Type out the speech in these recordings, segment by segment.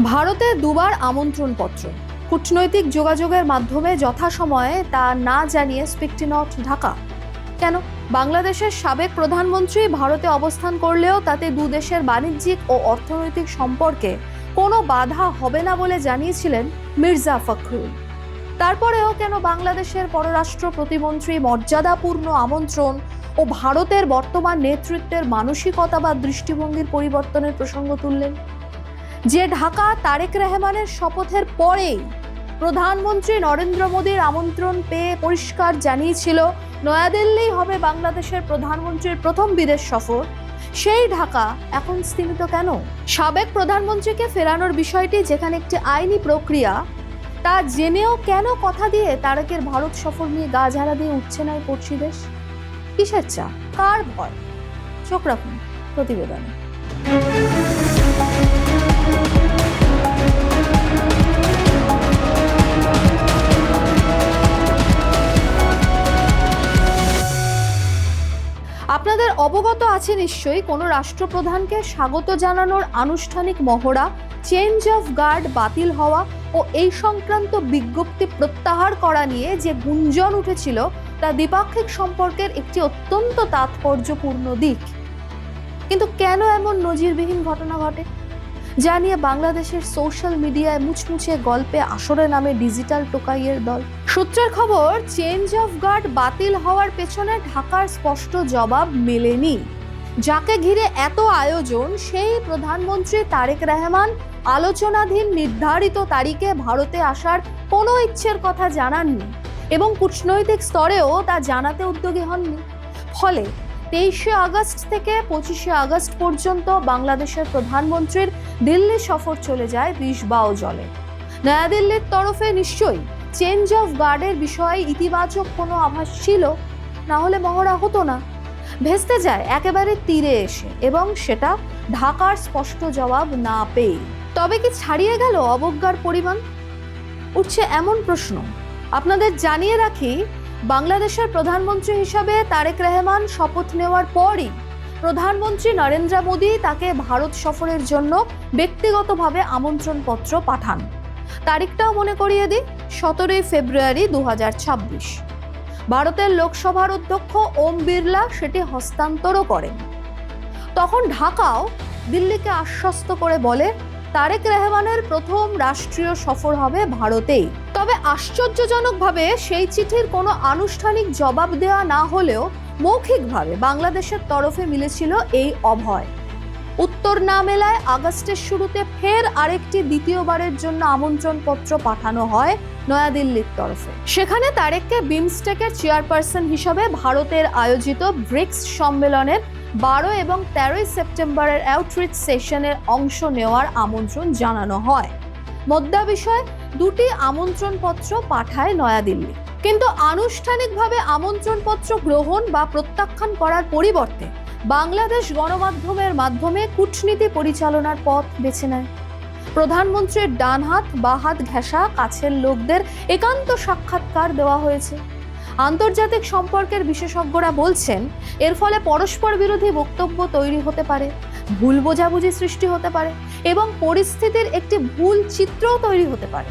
ভারতে দুবার আমন্ত্রণপত্র, কূটনৈতিক যোগাযোগের মাধ্যমে যথাসময়ে তা না জানিয়ে স্পিকটি নট ঢাকা। কেন? বাংলাদেশের সাবেক প্রধানমন্ত্রী ভারতে অবস্থান করলেও তাতে দুদেশের বাণিজ্যিক ও অর্থনৈতিক সম্পর্কে কোনো বাধা হবে না বলে জানিয়েছিলেন মির্জা ফখরুল। তারপরেও কেন বাংলাদেশের পররাষ্ট্র প্রতিমন্ত্রী মর্যাদাপূর্ণ আমন্ত্রণ ও ভারতের বর্তমান নেতৃত্বের মানসিকতা বা দৃষ্টিভঙ্গির পরিবর্তনের প্রসঙ্গ তুললেন? যে ঢাকা তারেক রহমানের শপথের পরেই প্রধানমন্ত্রী নরেন্দ্র মোদীর আমন্ত্রণ পেয়ে পরিষ্কার জানিয়েছিল নয়াদিল্লি হবে বাংলাদেশের প্রধানমন্ত্রীর প্রথম বিদেশ সফর, সেই ঢাকা এখন স্থিমিত কেন? সাবেক প্রধানমন্ত্রীকে ফেরানোর বিষয়টি যেখানে একটি আইনি প্রক্রিয়া, তা জেনেও কেন কথা দিয়ে তারেকের ভারত সফর নিয়ে গা ঝাড়া দিয়ে উঠছে না এই পড়শি দেশ? কিসের চা, কার ভয়? চোখ রাখুন প্রতিবেদনে। আপনাদের অবগত আছে নিশ্চয়ই, কোনো রাষ্ট্রপ্রধানকে স্বাগত জানানোর আনুষ্ঠানিক মহড়া, চেঞ্জ অফ গার্ড বাতিল হওয়া ও এই সংক্রান্ত বিজ্ঞপ্তি প্রত্যাহার করা নিয়ে যে গুঞ্জন উঠেছিল তা দ্বিপাক্ষিক সম্পর্কের একটি অত্যন্ত তাৎপর্যপূর্ণ দিক। কিন্তু কেন এমন নজিরবিহীন ঘটনা ঘটে, যা নিয়ে বাংলাদেশের সোশ্যাল মিডিয়ায় মুচমুচে গল্পে আসরে নামে ডিজিটাল টোকাইয়ের দল? সূত্রের খবর, চেঞ্জ অফ গার্ড বাতিল হওয়ার পেছনে ঢাকার স্পষ্ট জবাব মেলেনি। যাকে ঘিরে এত আয়োজন, সেই প্রধানমন্ত্রী তারেক রহমান আলোচনাধীন নির্ধারিত তারিখে ভারতে আসার কোনো ইচ্ছের কথা জানাননি এবং কূটনৈতিক স্তরেও তা জানাতে উদ্যোগী হননি। ফলে 23শে আগস্ট থেকে 25শে আগস্ট পর্যন্ত বাংলাদেশের প্রধানমন্ত্রীর দিল্লি সফর চলে যায় বিষ বাও জলে। নয়াদিল্লির তরফে নিশ্চয়ই চেঞ্জ অফ গার্ডের বিষয়ে ইতিবাচক কোনো আভাস ছিল, না হলে মহড়া হতো না। ভেস্তে যায় একেবারে তীরে এসে, এবং সেটা ঢাকার স্পষ্ট জবাব না পেয়ে। তবে কি ছাড়িয়ে গেল অবজ্ঞার পরিমাণ? উঠছে এমন প্রশ্ন। আপনাদের জানিয়ে রাখি, বাংলাদেশের প্রধানমন্ত্রী হিসাবে তারেক রহমান শপথ নেওয়ার পরই প্রধানমন্ত্রী নরেন্দ্র মোদী তাকে ভারত সফরের জন্য ব্যক্তিগতভাবে আমন্ত্রণপত্র পাঠান। তারিখটাও মনে করিয়ে দিই, 17 ফেব্রুয়ারি 2026। ভারতের লোকসভার অধ্যক্ষ ওম বিড়লা সেটি হস্তান্তরও করেন। তখন ঢাকাও দিল্লিকে আশ্বস্ত করে বলে তারেক রহমানের প্রথম রাষ্ট্রীয় সফর হবে ভারতেই। তবে আশ্চর্যজনকভাবে সেই চিঠির কোনো আনুষ্ঠানিক জবাব দেওয়া না হলেও মৌখিকভাবে বাংলাদেশের তরফে মিলেছিল এই অভয়। উত্তর না মেলায় আগস্টের শুরুতে ফের আরেকটি দ্বিতীয়বারের জন্য আমন্ত্রণপত্র পাঠানো হয় নয়াদিল্লির তরফে। সেখানে তারেককে বিমস্টেকের চেয়ারপারসন হিসাবে ভারতের আয়োজিত ব্রিক্স সম্মেলনের 12 এবং 13 সেপ্টেম্বরের আউটরিচ সেশনের অংশ নেওয়ার আমন্ত্রণ জানানো হয়। মোদ্দা বিষয়, দুটি আমন্ত্রণপত্র পাঠায় নয়াদিল্লি। কিন্তু আনুষ্ঠানিকভাবে আমন্ত্রণপত্র গ্রহণ বা প্রত্যাখ্যান করার পরিবর্তে বাংলাদেশ গণমাধ্যমের মাধ্যমে কূটনীতি পরিচালনার পথ বেছে নেয়। প্রধানমন্ত্রীর ডান হাত বা হাত ঘেঁষা কাছের লোকদের একান্ত সাক্ষাৎকার দেওয়া হয়েছে। আন্তর্জাতিক সম্পর্কের বিশেষজ্ঞরা বলছেন, এর ফলে পরস্পর বিরোধী বক্তব্য তৈরি হতে পারে, ভুল বোঝাবুঝি সৃষ্টি হতে পারে এবং পরিস্থিতির একটি ভুল চিত্রও তৈরি হতে পারে।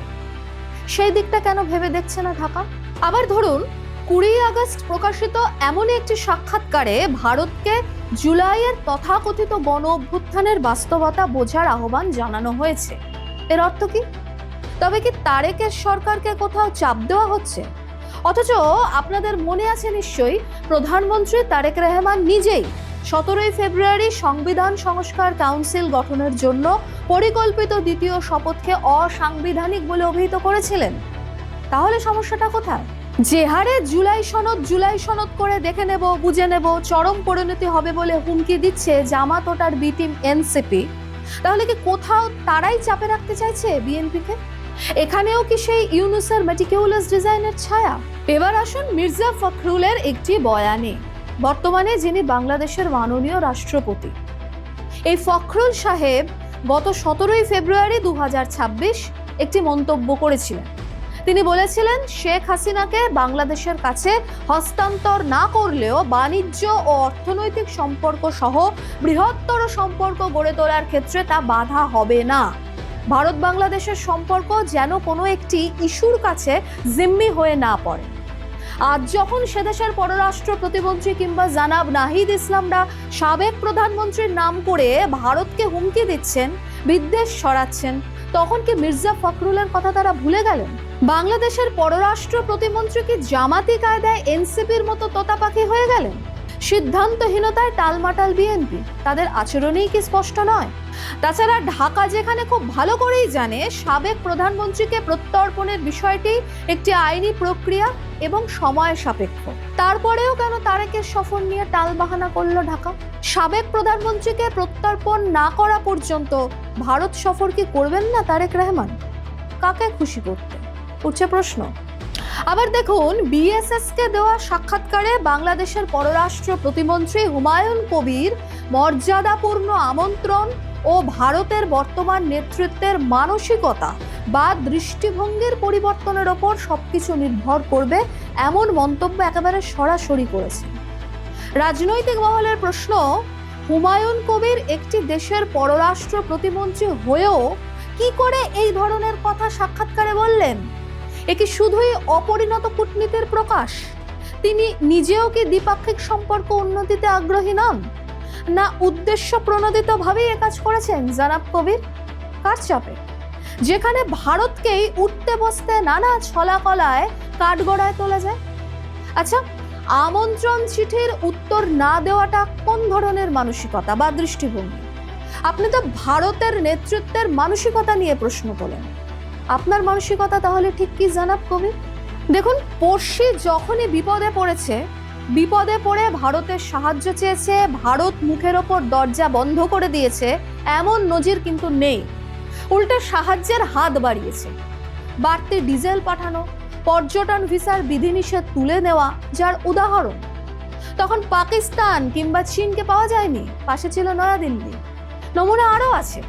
সেই দিকটা কেন ভেবে দেখছে না ঢাকা? আবার ধরুন, 20 আগস্ট প্রকাশিত এমনই একটি সাক্ষাৎকারে ভারতকে জুলাইয়ের তথাকথিত গণ অভ্যুত্থানের বাস্তবতা বোঝার আহ্বান জানানো হয়েছে। এর অর্থ কি? তবে কি তারেকের সরকারকে কোথাও চাপ দেওয়া হচ্ছে? অথচ আপনাদের মনে আছে নিশ্চয়ই, প্রধানমন্ত্রী তারেক রহমান নিজেই 17 ফেব্রুয়ারি সংবিধান সংস্কার কাউন্সিল গঠনের জন্য পরিকল্পিত দ্বিতীয় শপথকে অসাংবিধানিক বলে অভিহিত করেছিলেন। তাহলে সমস্যাটা কোথায়? যে হারে জুলাই সনদ করে দেখে নেব, বুঝে নেব, চরম পরিণতি হবে বলে হুমকি দিচ্ছে জামাত ও তার বি টিম এনসিপি, তাহলে কি কোথাও তারাই চাপে রাখতে চাইছে বিএনপিকে? এখানেও কি সেই ইউনুসের মেটিকিউলাস ডিজাইনের ছায়া? এবার আসুন মির্জা ফখরুলের একটি বয়ানে, বর্তমানে যিনি বাংলাদেশের মাননীয় রাষ্ট্রপতি। এই ফখরুল সাহেব গত 17 ফেব্রুয়ারি 2026 একটি মন্তব্য করেছিলেন। তিনি বলেছিলেন, শেখ হাসিনাকে বাংলাদেশের কাছে হস্তান্তর না করলেও বাণিজ্য ও অর্থনৈতিক সম্পর্ক সহ বৃহত্তর সম্পর্ক গড়ে তোলার ক্ষেত্রে তা বাধা হবে না। ভারত বাংলাদেশের সম্পর্ক যেন কোনো একটি ইস্যুর কাছে জিম্মি হয়ে না পড়ে। আজ যখন সেদেশের পররাষ্ট্র প্রতিমন্ত্রী কিংবা জানাব নাহিদ ইসলামরা সাবেক প্রধানমন্ত্রীর নাম করে ভারতকে হুমকি দিচ্ছেন, বিদ্বেষ ছড়াচ্ছেন, তখন কি মির্জা ফখরুলের কথা তারা ভুলে গেলেন? বাংলাদেশের পররাষ্ট্র প্রতিমন্ত্রী কি জামাতি কায়দায় এনসিপির মতো তোতা পাখি হয়ে গেলেন? সিদ্ধান্তহীনতায় টালমাটাল বিএনপি, তাদের আচরণেই কি স্পষ্ট নয়? তাছাড়া ঢাকা যেখানে খুব ভালো করেই জানে সাবেক প্রধানমন্ত্রীকে প্রত্যর্পণের বিষয়টি একটি আইনি প্রক্রিয়া এবং সময় সাপেক্ষ, তারপরেও কেন তারেকের সফর নিয়ে টালবাহানা করলো ঢাকা? সাবেক প্রধানমন্ত্রীকে প্রত্যর্পণ না করা পর্যন্ত ভারত সফর কি করবেন না তারেক রহমান? কাকে খুশি করতে, উঠছে প্রশ্ন। আবার দেখুন, বিএসএসকে দেওয়া সাক্ষাৎকারে বাংলাদেশের পররাষ্ট্র প্রতিমন্ত্রী হুমায়ুন কবির মর্যাদাপূর্ণ আমন্ত্রণ ও ভারতের বর্তমান নেতৃত্বের মানসিকতা বা দৃষ্টিভঙ্গির পরিবর্তনের ওপর সবকিছু নির্ভর করবে এমন মন্তব্য একেবারে সরাসরি করেছে। রাজনৈতিক মহলের প্রশ্ন, হুমায়ুন কবির একটি দেশের পররাষ্ট্র প্রতিমন্ত্রী হয়েও কি করে এই ধরনের কথা সাক্ষাৎকারে বললেন? এ কি শুধুই অপরিণত কূটনীতির প্রকাশ? তিনি নিজেও কি দ্বিপাক্ষিক সম্পর্ক উন্নতিতে আগ্রহী নন, না উদ্দেশ্য প্রণোদিতভাবেই এ কাজ করেছেন জনাব কবির? কার চাপে? যেখানে ভারতকেই উঠতে বসতে নানা ছলাকলায় কাঠগড়ায় তোলা যায়। আচ্ছা, আমন্ত্রণ চিঠির উত্তর না দেওয়াটা কোন ধরনের মানসিকতা বা দৃষ্টিভঙ্গি? আপনি তো ভারতের নেতৃত্বের মানসিকতা নিয়ে প্রশ্ন তোলেন, আপনার মানসিকতা তাহলে ঠিক কি জনাব কবির? দেখুন, পড়শি যখনই বিপদে পড়েছে, বিপদে পড়ে ভারতের সাহায্য চেয়েছে, ভারত মুখের ওপর দরজা বন্ধ করে দিয়েছে এমন নজির কিন্তু নেই। উল্টে সাহায্যের হাত বাড়িয়েছে। বাড়তি ডিজেল পাঠানো, পর্যটন ভিসার বিধিনিষেধ তুলে নেওয়া যার উদাহরণ। তখন পাকিস্তান কিংবা চীনকে পাওয়া যায়নি, পাশে ছিল নয়াদিল্লি। নমুনা আরও আছে।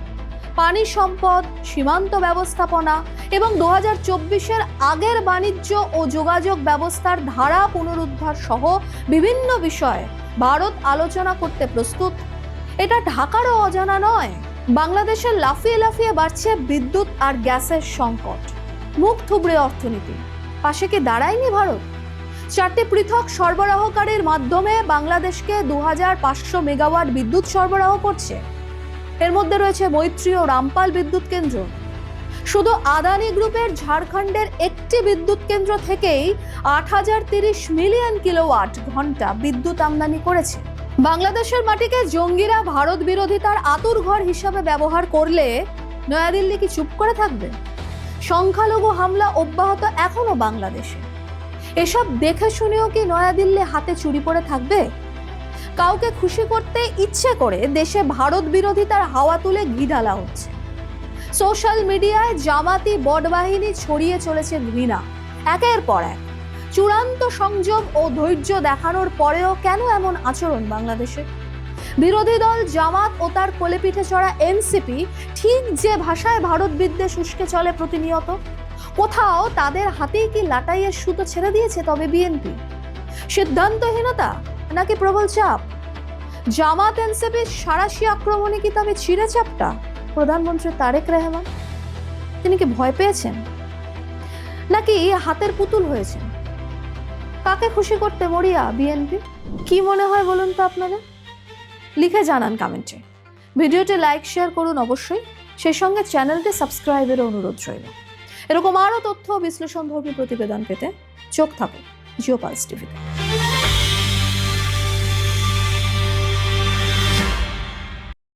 পানি সম্পদ, সীমান্ত ব্যবস্থাপনা এবং 2024-এর আগের বাণিজ্য ও যোগাযোগ ব্যবস্থার ধারা পুনরুদ্ধার সহ বিভিন্ন বিষয়ে ভারত আলোচনা করতে প্রস্তুত। এটা ঢাকারও অজানা নয়। বাংলাদেশের লাফিয়ে লাফিয়ে বাড়ছে বিদ্যুৎ আর গ্যাসের সংকট, মুখ থুবড়ে অর্থনীতি। পাশে কি দাঁড়ায়নি ভারত? 4টি পৃথক সরবরাহকারীর মাধ্যমে বাংলাদেশকে 2500 মেগাওয়াট বিদ্যুৎ সরবরাহ করছে। এর মধ্যে রয়েছে মৈত্রী ও রামপাল বিদ্যুৎ কেন্দ্র। শুধু আদানি গ্রুপের ঝাড়খণ্ডের একটি বিদ্যুৎ কেন্দ্র থেকেই 8030 মিলিয়ন কিলোওয়াট ঘন্টা বিদ্যুৎ আমদানি করেছে। বাংলাদেশের মাটিকে জঙ্গিরা ভারত বিরোধিতার আতুরঘর হিসাবে ব্যবহার করলে নয়াদিল্লি কি চুপ করে থাকবে? সংখ্যালঘু হামলা অব্যাহত এখনো বাংলাদেশে। এসব দেখে শুনেও কি নয়াদিল্লি হাতে চুরি পড়ে থাকবে? কাউকে খুশি করতে ইচ্ছে করে দেশে ভারত বিরোধিতার হাওয়া তুলে ঘি ঢালা হচ্ছে। সোশ্যাল মিডিয়ায় জামাতি বটবাহিনী ছড়িয়ে চলেছে ঘৃণা। একের পর এক চূড়ান্ত সংযম ও ধৈর্য দেখানোর পরেও কেন এমন আচরণ বাংলাদেশে? বিরোধী দল জামাত ও তার কোলেপিঠে চড়া এনসিপি ঠিক যে ভাষায় ভারত বিদ্বেষ উস্কে চলে প্রতিনিয়ত, কোথাও তাদের হাতেই কি লাটাইয়ের সুতো ছেড়ে দিয়েছে তবে বিএনপি? সিদ্ধান্তহীনতা নাকি প্রবল চাপ? জামাত এনসিপির সাঁড়াশি আক্রমণে কি তবে ছিঁড়ে চাপটা প্রধানমন্ত্রী তারেক রহমান? তিনি কি ভয় পেয়েছেন নাকি হাতের পুতুল হয়েছেন? কাকে খুশি করতে মরিয়া বিএনপি? কি মনে হয় বলুন তো আপনাদের? লিখে জানান কমেন্টে। ভিডিওটি লাইক শেয়ার করুন অবশ্যই, সেই সঙ্গে চ্যানেলটি সাবস্ক্রাইবের অনুরোধ রইল। এরকম আরও তথ্য বিশ্লেষণধর্মী প্রতিবেদন পেতে চোখ থাকুন জিও পালস টিভিতে।